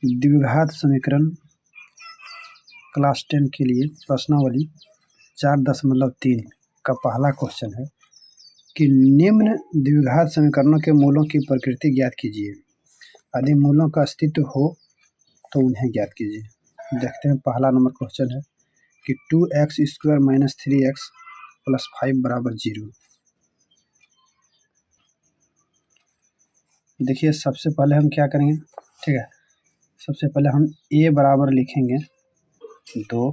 द्विघात समीकरण क्लास 10 के लिए प्रश्नावली 4.3 का पहला क्वेश्चन है कि निम्न द्विघात समीकरणों के मूलों की प्रकृति ज्ञात कीजिए। यदि मूलों का अस्तित्व हो तो उन्हें ज्ञात कीजिए। देखते हैं, पहला नंबर क्वेश्चन है कि 2x² - 3x + 5 = 0। देखिए, सबसे पहले हम क्या करेंगे, ठीक है, सबसे पहले हम a बराबर लिखेंगे 2,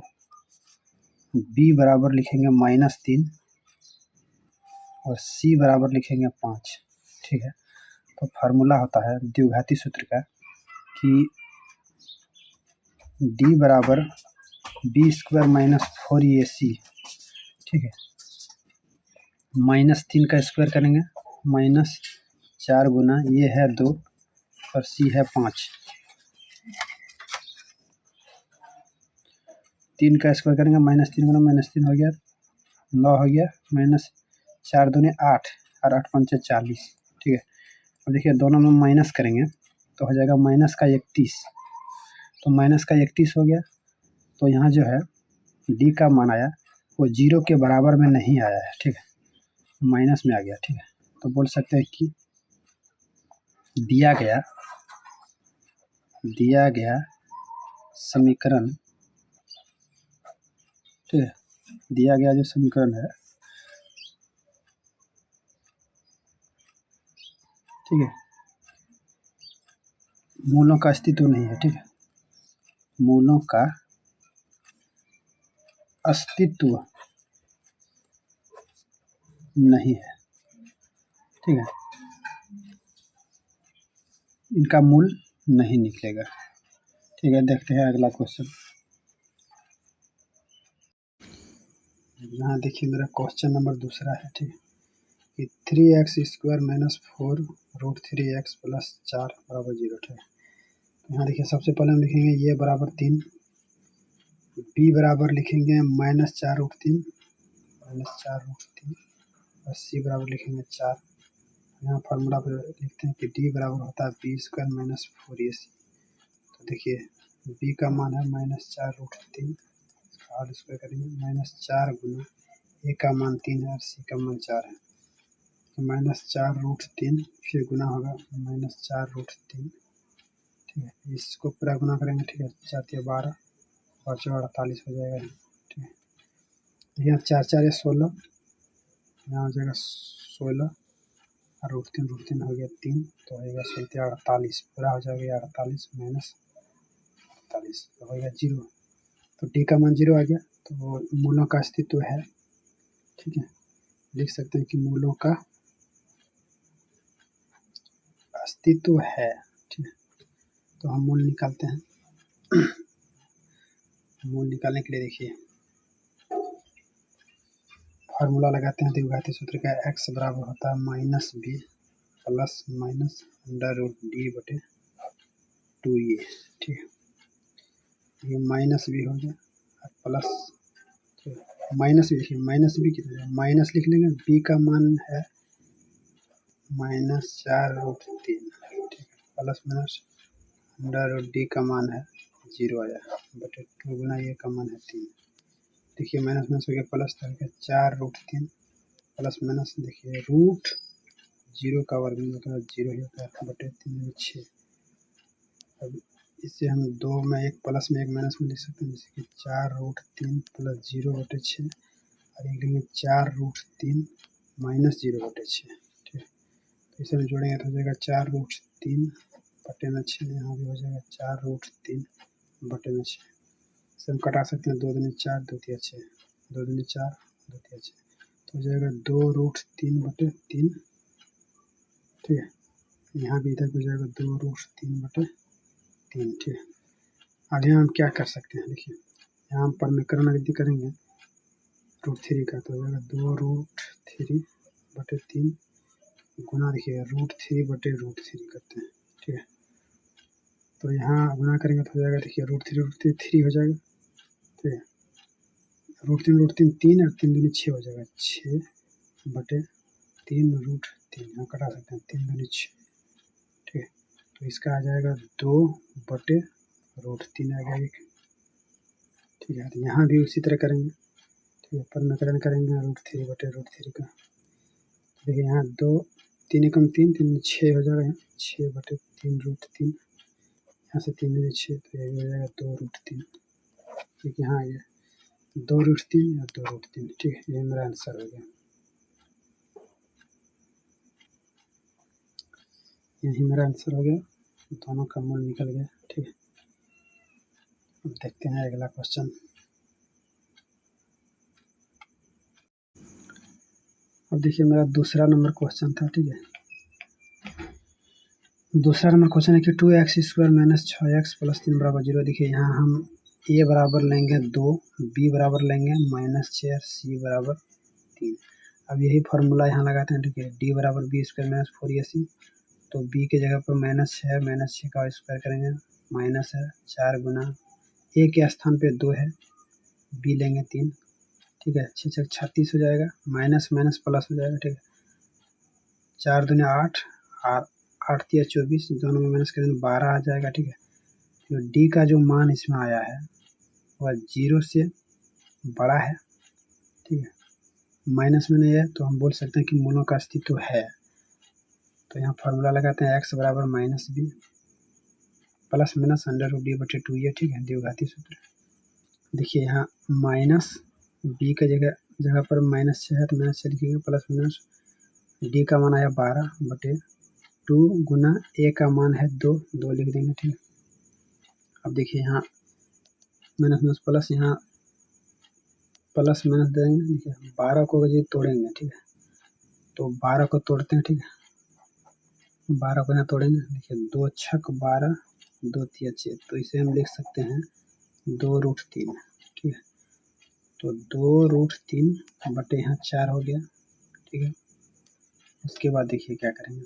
b बराबर लिखेंगे -3 और c बराबर लिखेंगे 5। ठीक है, तो फार्मूला होता है द्विघाती सूत्र का कि d बराबर b² - 4ac। ठीक है, -3 का स्क्वायर करेंगे, -4 गुना ये है 2 और c है 5। 3 का स्क्वायर करेंगे, -3 गुना -3 हो गया 9 हो गया, -4 दूनी 8 और 8 पंचे 40। ठीक है, अब देखिए दोनों में माइनस करेंगे तो हो जाएगा -31। तो -31 हो गया, तो यहाँ जो है d का मान आया वो 0 के बराबर में नहीं आया है। ठीक है, माइनस में आ गया। ठीक है, तो बोल सकते हैं कि दिया गया समीकरण, ठीक है, दिया गया जो समीकरण है, ठीक है, मूलों का अस्तित्व नहीं है। ठीक है, मूलों का अस्तित्व नहीं है। ठीक है, इनका मूल नहीं निकलेगा। ठीक है, देखते हैं अगला क्वेश्चन। यहाँ देखिए मेरा क्वेश्चन नंबर दूसरा है। ठीक है, कि 3x² - 4 √3x + 4 = 0। ठीक है, यहाँ देखिए सबसे पहले हम लिखेंगे ये बराबर 3, b बराबर लिखेंगे -4√3 और c बराबर लिखेंगे 4। यहाँ फार्मूला पर लिखते हैं कि d बराबर होता है b² - 4ac। तो देखिए b का मान है -4√3, और स्क्वायर करेंगे -4 गुना a का मान 3 है और c का मान 4 है, तो -4√3 फिर गुना होगा -4√3। ठीक है, इसको पूरा गुना करेंगे। ठीक है, 4 × 12 और 4 48 हो जाएगा। ठीक है, यहाँ 4 4 या 16, यहाँ हो जाएगा 16 और √3 हो गया 3, तो हो जाएगा 16 48, पूरा हो जाएगा 48 - 48 तो हो गया 0। तो d का मान 0 आ गया, तो मूलों का अस्तित्व है। ठीक है, लिख सकते हैं कि मूलों का अस्तित्व है। ठीक है, तो हम मूल निकालते हैं। मूल निकालने के लिए देखिए फार्मूला लगाते हैं द्विघाती सूत्र का, x बराबर होता है -b प्लस माइनस √d/2a। ठीक है, ये माइनस भी हो गया और प्लस, माइनस भी देखिए, माइनस भी कितना है, माइनस लिख लेंगे। b का मान है -4√3। ठीक है, प्लस माइनस √d का मान है 0 आया बटे 2 गुना ये का मान है 3। देखिए माइनस माइनस हो गया प्लस, तो हो गया 4√3 प्लस माइनस, देखिए √0 का वर्ग मतलब 0 ही होता है बटे 3 6। अब इससे हम 2 में एक प्लस में एक माइनस में लिख सकते हैं, जैसे कि 4√3 प्लस 0/6 और एक लिखेंगे 4√3 माइनस 0/6। ठीक है, तो इसे हम जोड़ेंगे तो हो जाएगा 4√3 बटे में 6, यहाँ भी हो जाएगा 4√3 बटे में 6। इसे हम कटा सकते हैं, 2 दूनी 4 2 तिया 6, 2 दूनी 4 2 तिया 6, तो हो जाएगा 2√3/3। ठीक है, यहाँ भी इधर हो जाएगा 2√3/3। ठीक है, अब यहाँ हम क्या कर सकते हैं, देखिए यहाँ हम परमीकरण यदि करेंगे √3 का, तो हो जाएगा 2√3/3 गुना, देखिए √3/√3 करते हैं। ठीक है, तो यहाँ गुना करेंगे तो हो जाएगा, देखिए √3 3 हो जाएगा। ठीक है, √3 3 और 3 दूनी 6 हो जाएगा, 6/3 √3, यहाँ कटा सकते हैं 3 दूनी 6। ठीक है, तो इसका आ जाएगा 2/3 √3 आ गया एक। ठीक है, तो यहाँ भी उसी तरह करेंगे। ठीक है, परमीकरण करेंगे √3/√3 का। देखिए यहाँ 2 3 एकम 3 3 6 हो जाएगा, 6/3√3। यहाँ से 3 में 6 तो यही हो जाएगा 2√3। ठीक है, यहाँ आ गया 2√3 या 2√3। ठीक है, ये मेरा आंसर हो गया। यही मेरा आंसर हो गया, दोनों का मूल निकल गया। ठीक है, अब देखते हैं अगला क्वेश्चन। अब देखिए मेरा दूसरा नंबर क्वेश्चन था। ठीक है, दूसरा नंबर क्वेश्चन है कि 2x² - 6x + 3 = 0। देखिए यहाँ हम a बराबर लेंगे 2, b बराबर लेंगे -6, c बराबर 3। अब यही फार्मूला यहाँ लगाते हैं। ठीक है, d बराबर b² - 4ac। तो b की जगह पर -6 का स्क्वायर करेंगे, माइनस है 4 गुना a के स्थान पे 2 है, b लेंगे 3। ठीक है, 6 6 36 हो जाएगा, माइनस माइनस प्लस हो जाएगा। ठीक है, 4 दूनी 8, 8 तिया 24, दोनों में माइनस करेंगे 12 आ जाएगा। ठीक है, तो डी का जो मान इसमें आया है वह 0 से बड़ा है। ठीक है, माइनस में नहीं है तो हम बोल सकते हैं कि मूलों का अस्तित्व है। तो यहाँ फार्मूला लगाते हैं x बराबर -b प्लस माइनस √d/2 ये। ठीक है, द्विघाती सूत्र। देखिए यहाँ माइनस b का जगह पर -6 है तो -6 लिखेंगे, प्लस माइनस d का मान आया 12/2 गुना a का मान है 2 लिख देंगे। ठीक है, अब देखिए यहाँ माइनस प्लस, यहाँ प्लस माइनस देंगे। देखिए 12 को यदि तोड़ेंगे, ठीक है, तो 12 को तोड़ते हैं। ठीक है, 12 को यहाँ तोड़ेंगे। देखिए 2 छक 12, 2 तिया 6, तो इसे हम लिख सकते हैं 2√3। ठीक है, तो 2√3 बटे यहाँ 4 हो गया। ठीक है, उसके बाद देखिए क्या करेंगे।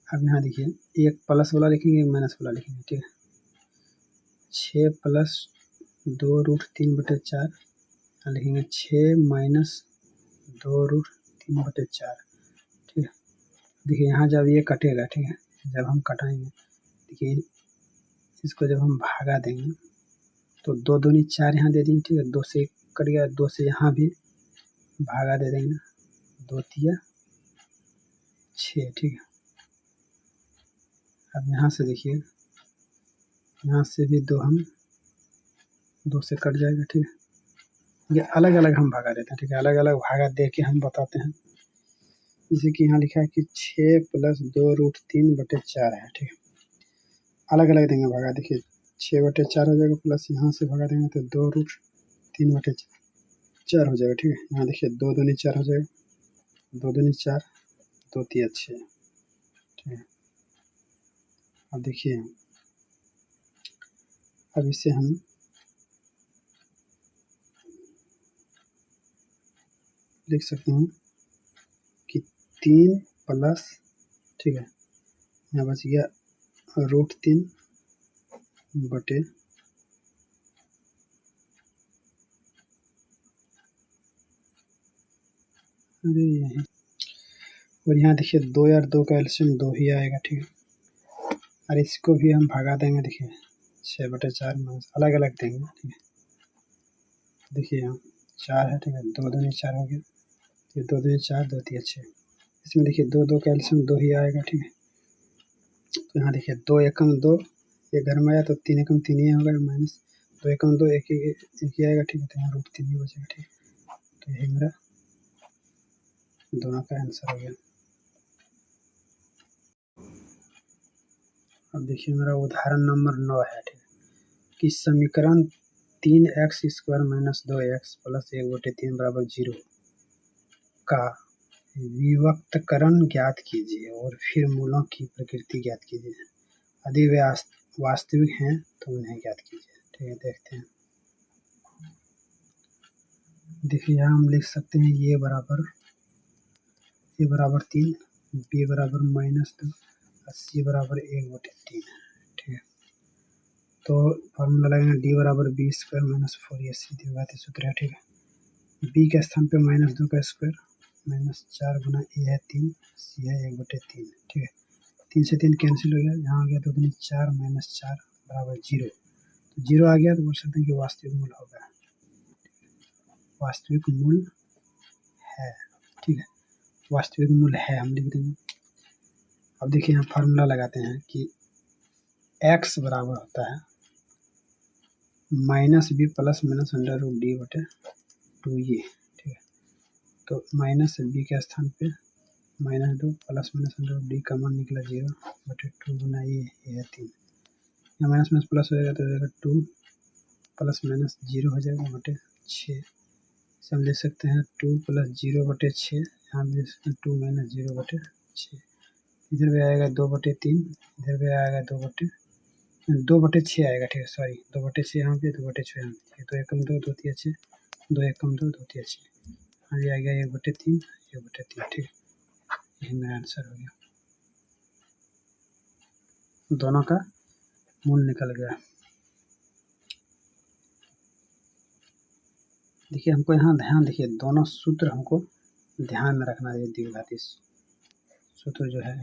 अब यहाँ देखिए एक प्लस वाला लिखेंगे, एक माइनस वाला लिखेंगे। ठीक है, 6 प्लस 2√3/4 लिखेंगे, 6 माइनस 2√3/4। ठीक है, देखिए यहाँ जब ये कटेगा, ठीक है, जब हम कटाएंगे, देखिए इसको जब हम भागा देंगे तो 2 दूनी 4 यहाँ दे देंगे। ठीक है, 2 से कट गया, 2 से यहाँ भी भागा दे देंगे, 2 तिया 6। ठीक है, अब यहाँ से देखिए, यहाँ से भी 2 हम 2 से कट जाएगा। ठीक है, ये अलग अलग हम भागा देते हैं। ठीक है, अलग अलग भागा दे के हम बताते हैं। जैसे कि यहाँ लिखा है कि 6 प्लस 2√3/4 है। ठीक है, अलग अलग देंगे भागा। देखिए 6/4 हो जाएगा, प्लस यहाँ से भगा देंगे तो 2√3/4 हो जाएगा। ठीक है, यहाँ देखिए 2 दूनी 4 हो जाएगा, 2 दूनी 4, 2 तिया 6। ठीक है, अब देखिए अब इसे हम लिख सकते हैं कि 3 प्लस, ठीक है, यहाँ बच गया √3 बटे अरे यही, और यहाँ देखिए 2 और 2 का एलसीएम 2 ही आएगा। ठीक है, और इसको भी हम भगा देंगे। देखिए 6/4 माइनस अलग अलग देंगे। ठीक है, देखिए यहाँ 4 है। ठीक है, 2 दूनी 4 हो गया, ये 2 दूनी 4, 2 तिया 6। इसमें देखिए 2 2 का एलसीएम 2 ही आएगा। ठीक है, तो यहाँ देखिए 2 एकम 2, ये घर में आया तो 3 एकम 3 ही होगा, माइनस 2 एकम 2 एक ही आएगा। ठीक है, तो यहाँ √3 ही बचेगा। ठीक है, तो यही मेरा दोनों का आंसर हो गया। अब देखिए मेरा उदाहरण नंबर 9 है। ठीक है, कि समीकरण 3x² - 2x + 1/3 = 0 का विभक्तकरण ज्ञात कीजिए और फिर मूलों की प्रकृति ज्ञात कीजिए। यदि वे वास्तविक हैं तो उन्हें ज्ञात कीजिए। ठीक है, देखते हैं। देखिए यहाँ हम लिख सकते हैं a बराबर 3, b बराबर -2 और c बराबर 1/3। ठीक है, तो फॉर्मूला लगेगा d बराबर b² - 4ac, द्विघाती सूत्र है। ठीक है, b के स्थान पे -2 का स्क्वायर, -4 गुना a है 3, c है 1/3। ठीक है, 3 से 3 कैंसिल हो गया, यहाँ आ गया 2 दूनी 4 माइनस 4 बराबर 0। तो 0 आ गया तो बोल सकते हैं कि वास्तविक मूल होगा, वास्तविक मूल है। ठीक है, वास्तविक मूल है हम लिख देंगे। अब देखिए यहाँ फार्मूला लगाते हैं कि x बराबर होता है minus B plus minus under root D बटे 2a। ठीक है, तो माइनस बी के स्थान पे -2 plus minus under root D का मान निकला 0 बटे 2 गुना ये है 3। यहाँ माइनस माइनस प्लस हो जाएगा तो हो जाएगा 2 प्लस माइनस 0 हो जाएगा बटे 6। इसे हम लिख सकते हैं 2 प्लस 0 बटे 6, यहाँ लिख सकते हैं 2 माइनस 0 बटे 6। इधर भी आएगा 2/3, इधर भी आएगा 2/6 आएगा। ठीक है, सॉरी 2/6 यहाँ पे, 2/6 यहाँ पे। 2 एकम 2, 2 तिया 6, 2 एकम 2, 2 तिया 6। यहाँ भी आ गया 1/3, 1/3। ठीक है, यही मेरा आंसर हो गया, दोनों का मूल निकल गया। देखिए हमको यहाँ ध्यान देखिए, दोनों सूत्र हमको ध्यान में रखना है। द्विघाती सूत्र जो है,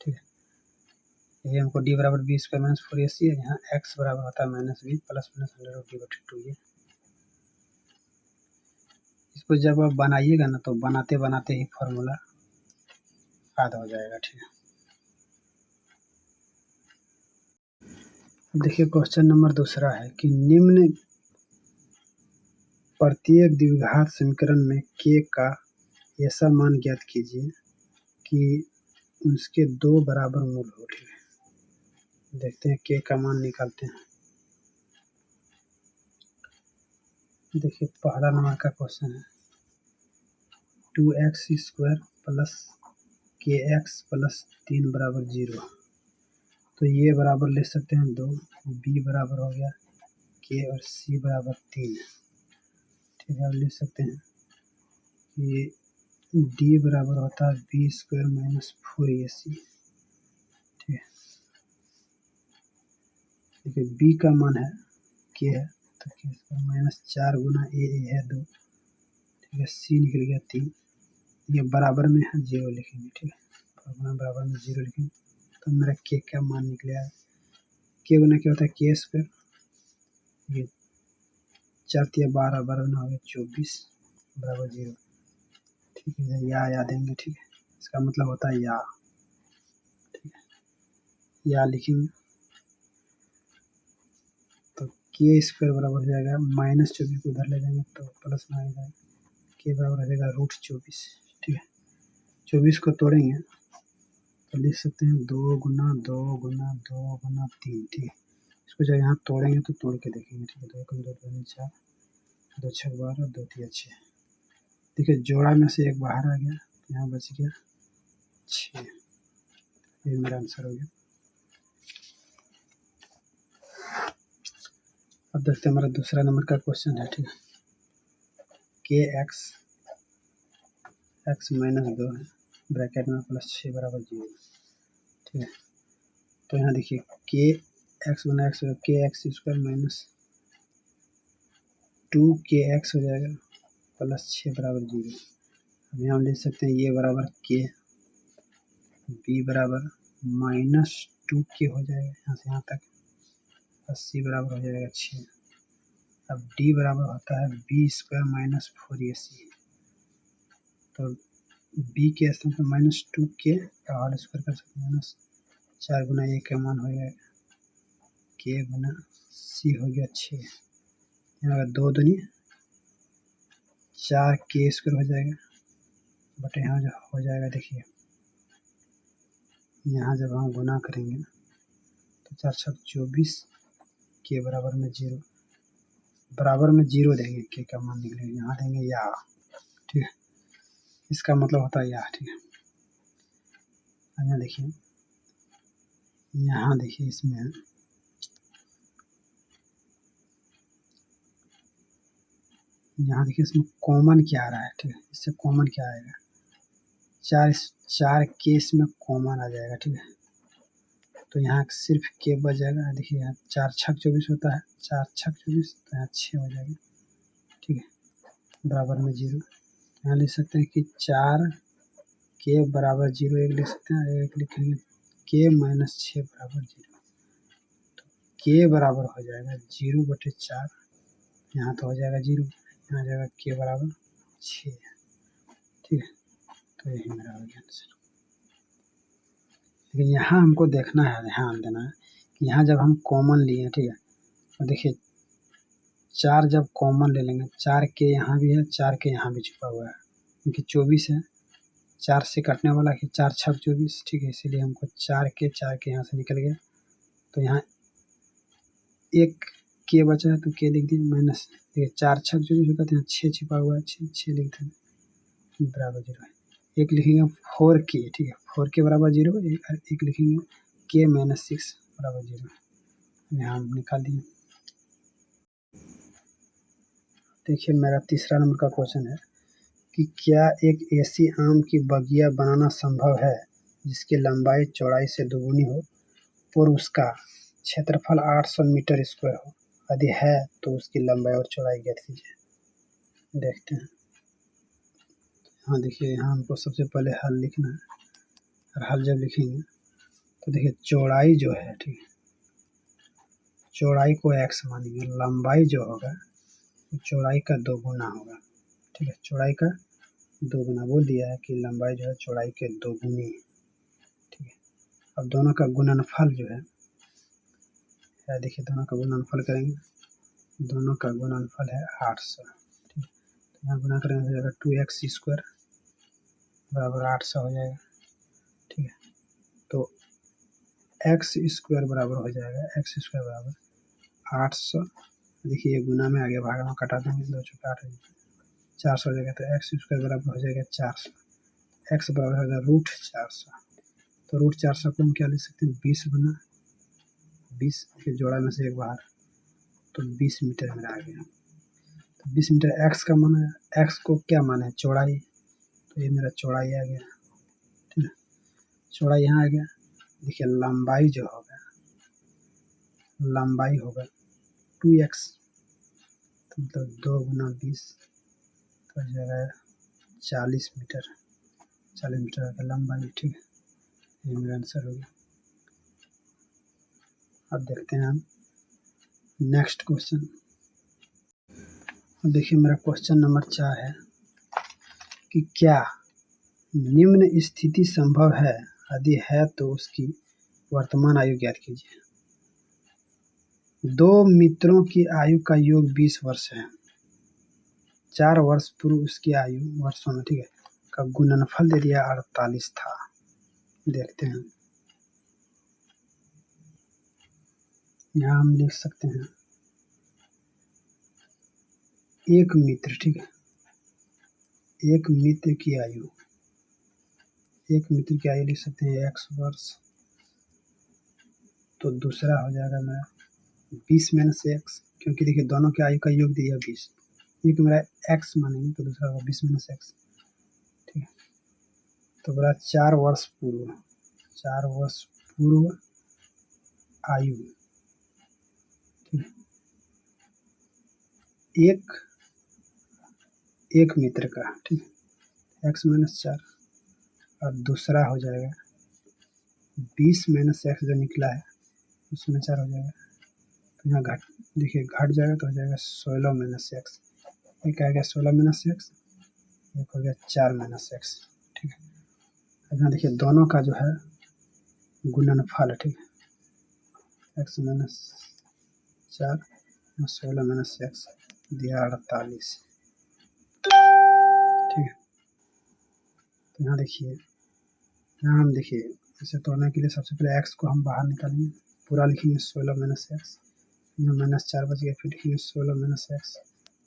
ठीक है, ये हमको d बराबर b स्क्वायर माइनस 4ac है। यहाँ x बराबर होता है minus B plus minus under root D बटे 2a। इसको जब आप बनाइएगा ना तो बनाते बनाते ही फॉर्मूला याद हो जाएगा। ठीक है, देखिए क्वेश्चन नंबर दूसरा है कि निम्न प्रत्येक द्विघात समीकरण में k का ऐसा मान ज्ञात कीजिए कि उसके 2 बराबर मूल हो। ठीक है, देखते हैं k का मान निकालते हैं। देखिए पहला नंबर का क्वेश्चन है 2x square plus kx plus 3 बराबर 0। तो ये बराबर ले सकते हैं 2, b बराबर हो गया k और c बराबर 3। ठीक है, अब लिख सकते हैं कि d बराबर होता है b स्क्वायर माइनस 4ac। ठीक है, देखिए b का मान है k है तो k square minus 4 Guna a है 2। ठीक है, c निकल गया 3, ये बराबर में है 0 लिखेंगे। ठीक है, बराबर में 0 लिखेंगे तो मेरा k का मान निकलेगा, k गुना क्या होता है k स्क्वायर, ये 4 तिया 12, 12 गुना हो गया 24 बराबर 0। ठीक है, या देंगे। ठीक है, इसका मतलब होता है या। ठीक है, या लिखेंगे तो के स्क्वायर बराबर हो जाएगा माइनस 24 को उधर ले जाएंगे तो प्लस में आ जाएगा, के बराबर हो जाएगा रूट 24। ठीक है, 24 को तोड़ेंगे तो लिख सकते हैं 2 गुना 2 गुना 2 गुना 3। ठीक है, इसको जब यहाँ तोड़ेंगे तो तोड़ के देखेंगे। ठीक है, 2 एकम 2, 2 4, 2 6 12, 2 तिया 6। देखिए जोड़ा में से एक बाहर आ गया, यहाँ बच गया 6। ये मेरा आंसर हो गया। अब देखते हैं हमारा दूसरा नंबर का क्वेश्चन है। ठीक है, के एक्स माइनस 2 है ब्रैकेट में प्लस 6 बराबर 0। ठीक है, तो यहाँ देखिए के एक्स गुना एक्स के एक्स स्क्वायर माइनस 2 के एक्स हो जाएगा प्लस 6 बराबर 0। अब यहाँ हम लिख सकते हैं ये बराबर के, बी बराबर माइनस 2 के हो जाएगा यहाँ से यहाँ तक, और सी बराबर हो जाएगा 6। अब डी बराबर होता है बी स्क्वायर माइनस 4ac। तो बी के स्थान पर -2 के का होल स्क्वायर कर सकते हैं, माइनस 4 गुना ए का मान हो जाएगा के गुना सी हो गया 6। यहाँ 2 दूनी 4 के स्क्वायर हो जाएगा बट यहाँ जो हो जाएगा, देखिए यहाँ जब हम गुना करेंगे तो 4 छक 24 के बराबर में 0, बराबर में 0 देंगे, के का मान निकलेगा, यहाँ देंगे या। ठीक है, इसका मतलब होता है या। ठीक है, यहाँ देखिए, यहाँ देखिए इसमें यहाँ देखिए इसमें कॉमन क्या आ रहा है। ठीक है, इससे कॉमन क्या आएगा, 4 के इसमें कॉमन आ जाएगा। ठीक है, तो यहाँ सिर्फ के बच जाएगा। देखिए यहाँ 4 छक 24 होता है, 4 छक 24 तो यहाँ 6 हो जाएगा। ठीक है, बराबर में 0। यहाँ लिख सकते हैं कि 4 के बराबर 0 एक लिख सकते हैं, एक लिखेंगे के माइनस 6 बराबर 0। तो के बराबर हो जाएगा 0/4, यहाँ तो हो जाएगा 0, यहाँ आ जाएगा के बराबर 6। ठीक है, तो यही मेरा हो गया आंसर। लेकिन यहाँ हमको देखना है, ध्यान देना है कि यहाँ जब हम कॉमन लिए, ठीक है, तो देखिए 4 जब कॉमन ले लेंगे, 4 के यहाँ भी है, 4 के यहाँ भी छुपा हुआ है, क्योंकि 24 है, 4 से कटने वाला कि 4 छक 24, ठीक है, इसीलिए हमको 4 के यहाँ से निकल गया, तो यहाँ एक के बचा है तो के लिख दिया माइनस, देखिए 4 छक 24 होता है, तो यहाँ 6 छिपा हुआ है, 6 लिख दें बराबर 0 है। एक लिखेंगे 4 के, ठीक है, 4 के बराबर 0, एक लिखेंगे के माइनस 6 बराबर 0, यहाँ हम निकाल दिए। देखिए मेरा तीसरा नंबर का क्वेश्चन है कि क्या एक ऐसी आम की बगिया बनाना संभव है जिसकी लंबाई चौड़ाई से दोगुनी हो और उसका क्षेत्रफल 800 मीटर स्क्वायर हो? यदि है तो उसकी लंबाई और चौड़ाई ज्ञात कीजिए। देखते हैं। हाँ देखिए, यहाँ हमको सबसे पहले हल लिखना है, और हल जब लिखेंगे तो देखिए चौड़ाई जो है, ठीक है, चौड़ाई को x मानेंगे, लंबाई जो होगा तो चौड़ाई का 2 गुना होगा, ठीक है, चौड़ाई का 2 गुना बोल दिया है कि लंबाई जो है चौड़ाई के 2 गुनी, ठीक है। अब दोनों का गुणनफल जो है, देखिए दोनों का गुणनफल करेंगे, दोनों का गुणनफल है 800, ठीक है, तो यहाँ गुना करेंगे हो जाएगा 2x² बराबर 800 हो जाएगा, ठीक है। तो x² बराबर हो जाएगा, x² बराबर 800, देखिए ये गुना में आ गया, भाग में कटा देंगे, 2 चौके 8 400 हो जाएगा, तो x² बराबर हो जाएगा 400, x बराबर हो जाएगा √400, तो √400 को हम क्या लिख सकते हैं, 20 गुना 20 के जोड़ा में से एक बाहर, तो 20 मीटर मेरा आ गया। तो 20 मीटर x का मान है, x को क्या माना है, चौड़ाई, तो ये मेरा चौड़ाई आ गया, ठीक है, चौड़ाई यहाँ आ गया। देखिए लंबाई जो होगा, लंबाई होगा 2x, तो मतलब 2 गुना 20, तो हो जाएगा 40 मीटर, 40 मीटर का लंबाई, ठीक है, ये मेरा आंसर हो गया। अब देखते हैं हम नेक्स्ट क्वेश्चन। देखिए मेरा क्वेश्चन नंबर 4 है कि क्या निम्न स्थिति संभव है, यदि है तो उसकी वर्तमान आयु ज्ञात कीजिए। 2 मित्रों की आयु का योग 20 वर्ष है, 4 वर्ष पूर्व उसकी आयु वर्षों में, ठीक है, का गुणनफल दे दिया 48 था। देखते हैं, यहाँ हम लिख सकते हैं एक मित्र, ठीक है, एक मित्र की आयु, एक मित्र की आयु लिख सकते हैं x वर्ष, तो दूसरा हो जाएगा मेरा 20 माइनस x, क्योंकि देखिए दोनों के आयु का योग दिया 20, एक मेरा x मानेंगे तो दूसरा होगा 20 माइनस x, ठीक है, तो बोला 4 वर्ष पूर्व, 4 वर्ष पूर्व आयु, ठीक है, एक मित्र का, ठीक है, x माइनस 4, और दूसरा हो जाएगा 20 माइनस x जो निकला है उसमें 4 हो जाएगा, तो यहाँ घट, देखिए घट जाएगा तो हो जाएगा 16 माइनस x, एक आ गया 16 माइनस x, एक हो गया 4 माइनस x, ठीक है। अब यहाँ देखिए दोनों का जो है गुणनफल, ठीक है, x माइनस 4 16 माइनस x दिया 48, ठीक है। तो यहाँ देखिए, यहाँ हम देखिए इसे तोड़ने के लिए सबसे पहले x को हम बाहर निकालेंगे, पूरा लिखेंगे 16 माइनस x, यहाँ माइनस 4 बच गया, फिर लिखेंगे 16 माइनस x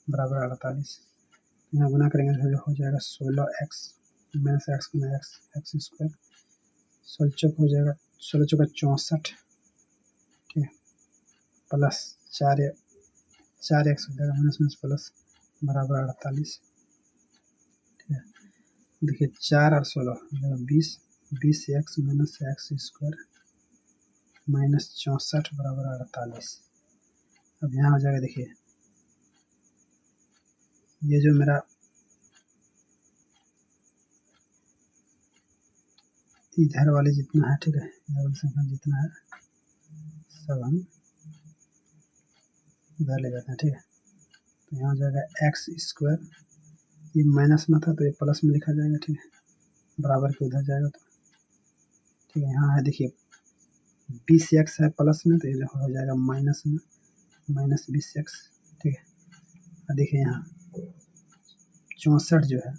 बराबर 48, यहाँ गुना करेंगे तो हो जाएगा 16x माइनस x गुना x² 16 चौक हो जाएगा, 16 चौका 64, ठीक है, प्लस 4x हो जाएगा, माइनस प्लस बराबर 48, ठीक है। देखिए 4 और 16 हो जाएगा 20x माइनस x² माइनस 64 बराबर 48। अब यहाँ हो जाएगा, देखिए ये जो मेरा इधर वाले जितना है, ठीक है, इधर वाली संख्या जितना है सब हम उधर ले जाते हैं, ठीक है। तो यहाँ हो जाएगा एक्स स्क्वायर, ये माइनस में था तो ये प्लस में लिखा जाएगा, ठीक है, बराबर के उधर जाएगा तो ठीक है। यहाँ है देखिए 20x है प्लस में, तो ये हो जाएगा माइनस में, माइनस 20x, ठीक है। और देखिए यहाँ 64 जो है,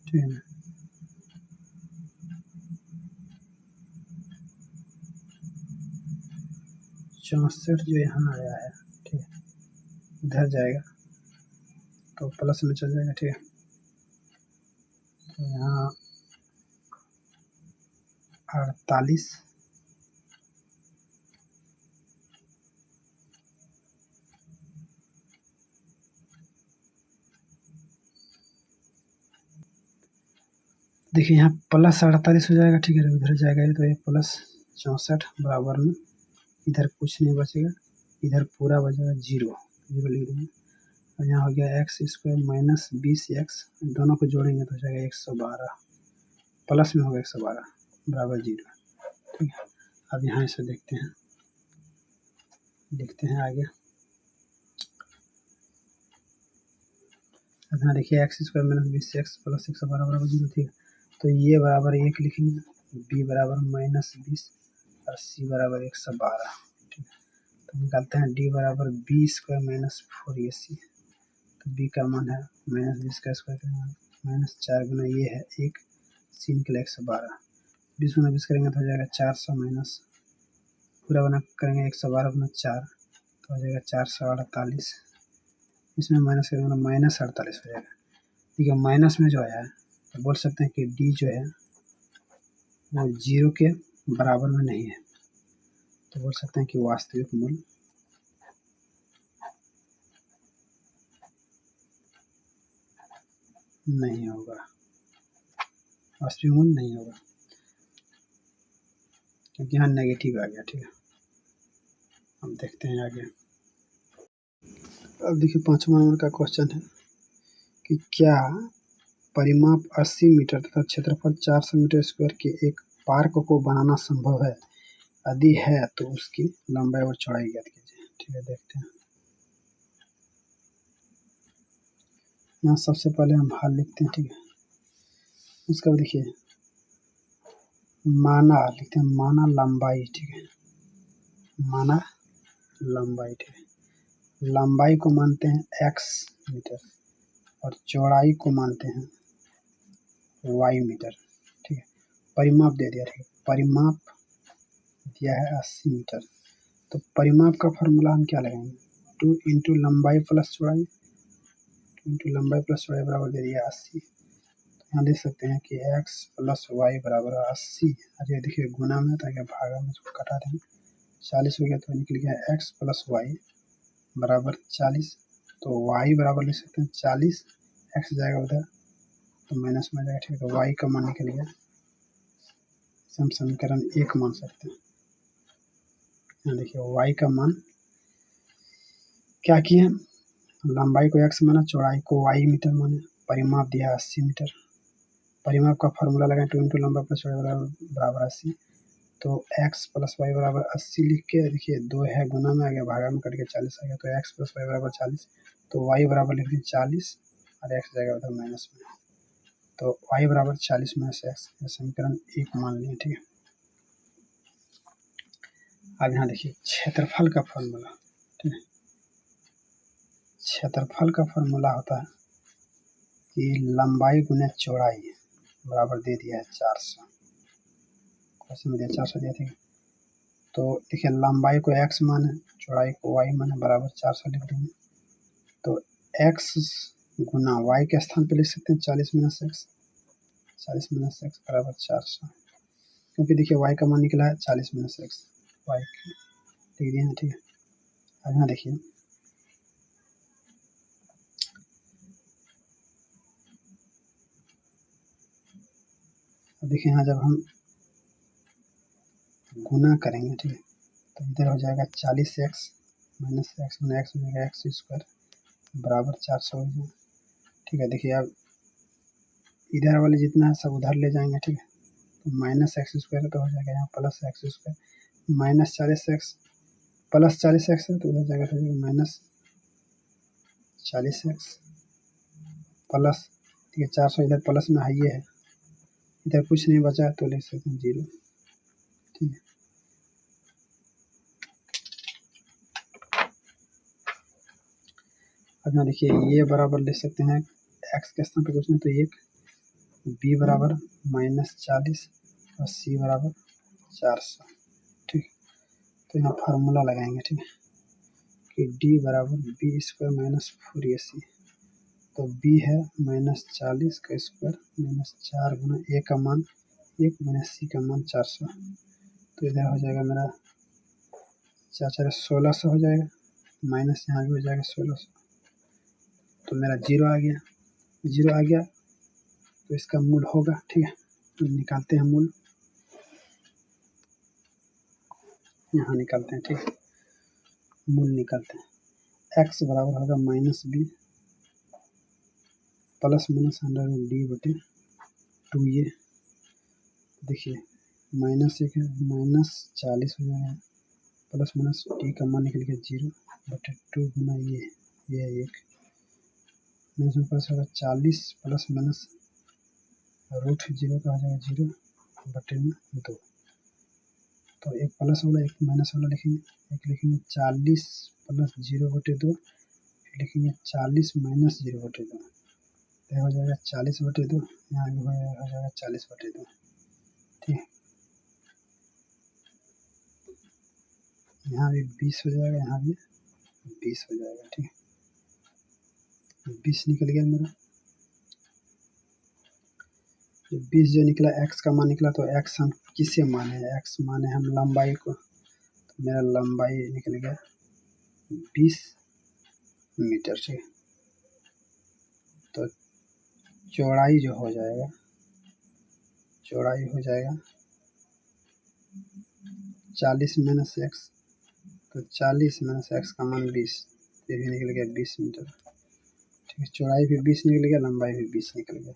ठीक है ना, 64 जो यहाँ आया है, ठीक है, इधर जाएगा तो प्लस में चल जाएगा, ठीक है। तो यहाँ 48 देखिए यहाँ प्लस 48 हो जाएगा, ठीक है, उधर जाएगा तो ये प्लस 64 बराबर में, इधर कुछ नहीं बचेगा, इधर पूरा बचेगा जीरो, जीरो लिख देंगे। और यहाँ हो गया एक्स स्क्वायर माइनस 20x, दोनों को जोड़ेंगे तो हो जाएगा 112, प्लस में होगा 112 बराबर जीरो, ठीक है। अब यहाँ इसे देखते हैं, लिखते हैं आगे। अब यहाँ देखिए x square minus 20x plus 112 बराबर जीरो, ठीक है। तो ये बराबर 1 लिखेंगे, बी बराबर माइनस 20 और सी बराबर 112, ठीक है। तो निकालते हैं डी बराबर बी स्क्वायर माइनस 4ac, तो बी का मान है माइनस 20 का स्क्वायर माइनस 4 गुना ये है 1, सी निकला 112, 20 गुना 20 करेंगे तो हो जाएगा 400 माइनस पूरा गुना करेंगे 112 गुना 4 तो हो जाएगा 448, इसमें माइनस करेंगे तो माइनस 48 हो जाएगा, ठीक है। माइनस में जो आया है तो बोल सकते हैं कि डी जो है वो जीरो के बराबर में नहीं है, तो बोल सकते हैं कि वास्तविक मूल्य नहीं होगा, वास्तविक मूल्य नहीं होगा, क्योंकि यहाँ नेगेटिव आ गया, ठीक है। हम देखते हैं आगे। अब देखिए 5वां नंबर का क्वेश्चन है कि क्या परिमाप 80 मीटर तथा क्षेत्रफल 400 मीटर स्क्वायर के एक पार्क को बनाना संभव है, यदि है तो उसकी लंबाई और चौड़ाई ज्ञात कीजिए, ठीक है। देखते हैं, यहाँ सबसे पहले हम हल लिखते हैं, ठीक है। उसका देखिए माना लिखते हैं, माना लंबाई, ठीक है, माना लंबाई, ठीक है। लंबाई को मानते हैं x मीटर और चौड़ाई को मानते हैं y मीटर, ठीक है। परिमाप दे दिया, ठीक है, परिमाप दिया है 80 मीटर, तो परिमाप का फॉर्मूला हम क्या लगाएंगे, 2 इंटू लंबाई प्लस चौड़ाई, 2 इंटू लंबाई प्लस चौड़ाई बराबर दे दिया 80, तो यहाँ देख सकते हैं कि x प्लस वाई बराबर 80, अरे देखिए गुना में था क्या भागा में, उसको कटा देंगे, 40 हो गया तो निकल गया x प्लस वाई बराबर 40, तो y बराबर लिख सकते हैं 40, x जाएगा उधर तो माइनस में जाएगा, ठीक है। तो y का मान निकल गया, हम समीकरण 1 मान सकते हैं। यहाँ देखिए y का मान क्या किए, लंबाई को x माना, चौड़ाई को y मीटर माने, परिमाप दिया 80 मीटर, परिमाप का फॉर्मूला लगाएं 2 इंटू लंबाई प्लस चौड़ाई बराबर 80, तो x प्लस वाई बराबर 80 लिख के देखिए 2 है गुना में आ गया, भागा में कट के 40 आ गया, तो x प्लस वाई बराबर 40, तो y बराबर लिख दिए 40 और x जाएगा उधर माइनस में, तो y बराबर 40 माइनस x, समीकरण 1 मान लिए, ठीक है। अब यहाँ देखिए क्षेत्रफल का फॉर्मूला, ठीक है, क्षेत्रफल का फॉर्मूला होता है कि लंबाई गुना चौड़ाई बराबर दे दिया है 400, क्वेश्चन में दिया 400 दिया, ठीक है। तो देखिए लंबाई को x माने, चौड़ाई को y माने, बराबर 400 लिख देंगे, तो x गुना y के स्थान पे लिख सकते हैं 40 माइनस x, 40 माइनस x बराबर 400, क्योंकि देखिए y का मान निकला है 40 माइनस x, y लिख दिए हैं, ठीक है। अब यहाँ देखिए यहाँ जब हम गुना करेंगे, ठीक है, तो इधर हो जाएगा 40x माइनस x गुना x हो जाएगा एक्स स्क्वायर बराबर 400 हो जाएगा, ठीक है। देखिए अब इधर वाले जितना है सब उधर ले जाएंगे, ठीक है, माइनस एक्स स्क्वायर तो हो जाएगा यहाँ plus x square, minus 40x plus 40x है तो उधर जाएगा तो माइनस 40x प्लस ये 400 इधर प्लस में हाइए है, इधर कुछ नहीं बचा तो ले सकते हैं 0। ठीक है, अब यहाँ देखिए ये बराबर ले सकते हैं एक्स के स्थान पे कुछ नहीं तो 1, बी बराबर -40 और सी बराबर 400। ठीक, तो यहाँ फार्मूला लगाएंगे। ठीक है, कि डी बराबर बी स्क्वायर माइनस 4ac, तो बी है -40 का स्क्वायर माइनस 4 गुना ए का मान 1 माइनस सी का मान 400, तो इधर हो जाएगा मेरा 4 1600 हो जाएगा, माइनस यहाँ भी हो जाएगा 1600, तो मेरा 0 आ गया। 0 आ गया तो इसका मूल होगा। ठीक है, तो निकालते हैं मूल, यहाँ निकालते हैं। ठीक है, मूल निकालते हैं। x बराबर होगा -b plus minus under D बटे 2a। देखिए -1 है -40 हो जाएगा प्लस माइनस डी का मान निकल गया 0 बटे 2 गुना ये 1 माइनस में प्लस होगा 40 प्लस माइनस रूट 0 का हो जाएगा 0 बटे में 2, तो एक प्लस वाला एक माइनस वाला लिखेंगे, एक लिखेंगे 40 प्लस 0 बटे 2, फिर लिखेंगे 40 माइनस 0 बटे 2, तो हो जाएगा 40 बटे 2, यहाँ भी हो जाएगा 40 बटे 2। ठीक है, यहाँ भी 20 हो जाएगा, यहाँ भी 20 हो जाएगा। ठीक है, 20 निकल गया मेरा। 20 जो निकला x का मान निकला, तो x हम किसे माने, x माने हम लंबाई को, तो मेरा लंबाई निकल गया 20 मीटर। ठीक है, तो चौड़ाई जो हो जाएगा, चौड़ाई हो जाएगा 40 माइनस एक्स, तो 40 माइनस एक्स का मान 20, ये भी निकल गया 20 मीटर। ठीक है, चौड़ाई भी 20 निकल गया, लंबाई भी 20 निकल गया।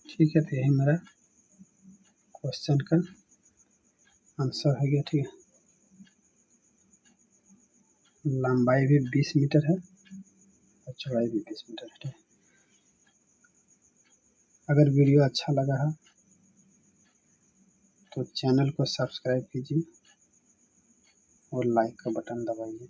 ठीक है, तो यही मेरा क्वेश्चन का आंसर हो गया। ठीक है, लंबाई भी 20 मीटर है और चौड़ाई भी 20 मीटर है। ठीक है, अगर वीडियो अच्छा लगा है तो चैनल को सब्सक्राइब कीजिए और लाइक का बटन दबाइए।